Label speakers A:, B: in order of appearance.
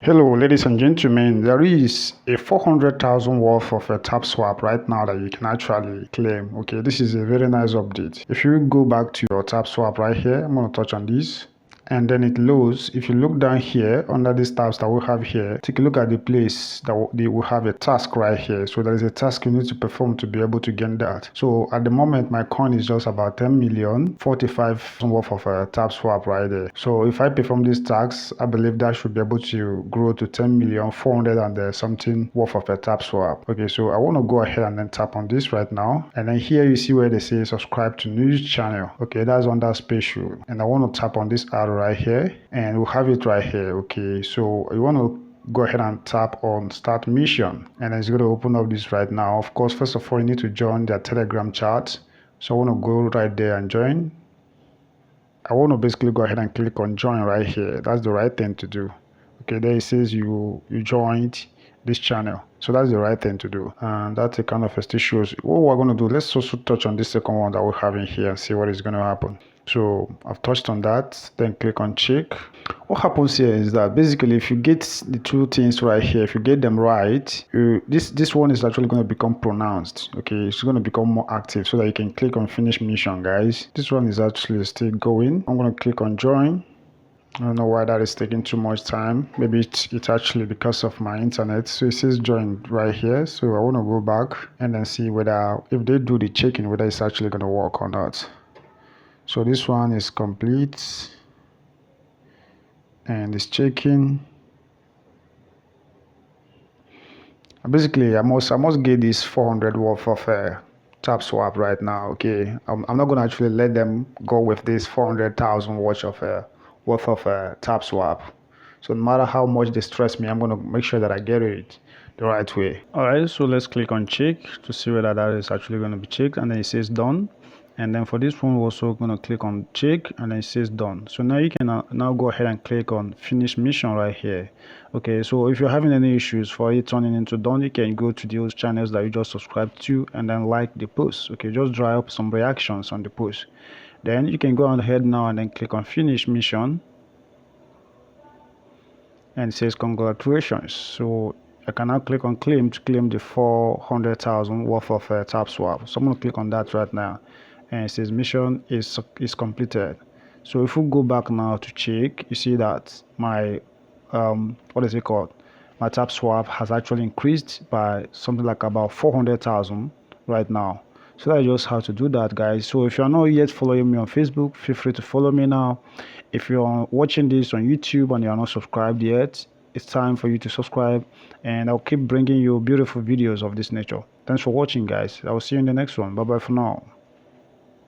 A: Hello, ladies and gentlemen. There is a 400,000 worth of a TapSwap right now that you can actually claim. Okay, this is a very nice update. If you go back to your TapSwap right here, I'm going to touch on this. And then it loads. If you look down here under these tabs that we have here, take a look at the place that they will have a task right here. So there is a task you need to perform to be able to gain that. So at the moment, my coin is just about 10,045,000 worth of a TapSwap right there. So if I perform these tasks, I believe that should be able to grow to 10,400,000 and something worth of a TapSwap. Okay, so I want to go ahead and then tap on this right now. And then here you see where they say subscribe to news channel. Okay, that's under special. And I want to tap on this arrow right here, and we'll have it right here. Okay, so you want to go ahead and tap on start mission, and it's going to open up this right now. Of course, first of all, you need to join their Telegram chat. So I want to go right there and join. I want to basically go ahead and click on join right here. That's the right thing to do. Okay, there it says you joined this channel, so that's the right thing to do. And that's a kind of still shows what we're going to do. Let's also touch on this second one that we have in here and see what is going to happen. So I've touched on that, then click on check. What happens here is that basically if you get the two things right here, if you get them right, this one is actually going to become pronounced. Okay, it's going to become more active so that you can click on finish mission, guys. This one is actually still going. I'm going to click on join. I don't know why that is taking too much time. Maybe it's actually because of my internet. So it says join right here. So I want to go back and then see whether if they do the checking, whether it's actually going to work or not. So this one is complete and it's checking. Basically, I must get this 400 worth of TapSwap right now. Okay, I'm not gonna actually let them go with this 400,000 worth of TapSwap. So no matter how much they stress me, I'm gonna make sure that I get it the right way. All right, so let's click on check to see whether that is actually going to be checked, and then it says done. And then for this one, we're also going to click on check, and then it says done. So now you can now go ahead and click on finish mission right here. Okay, so if you're having any issues for it turning into done, you can go to those channels that you just subscribed to and then like the post. Okay, just dry up some reactions on the post. Then you can go ahead now and then click on finish mission, and it says congratulations. So I can now click on claim to claim the 400,000 worth of TapSwap. So I'm going to click on that right now, and it says mission is completed. So if we go back now to check, you see that my what is it called? My TapSwap has actually increased by something like about 400,000 right now. So that's just how to do that, guys. So if you're not yet following me on Facebook, feel free to follow me now. If you're watching this on YouTube and you're not subscribed yet, it's time for you to subscribe, and I'll keep bringing you beautiful videos of this nature. Thanks for watching, guys. I will see you in the next one. Bye bye for now.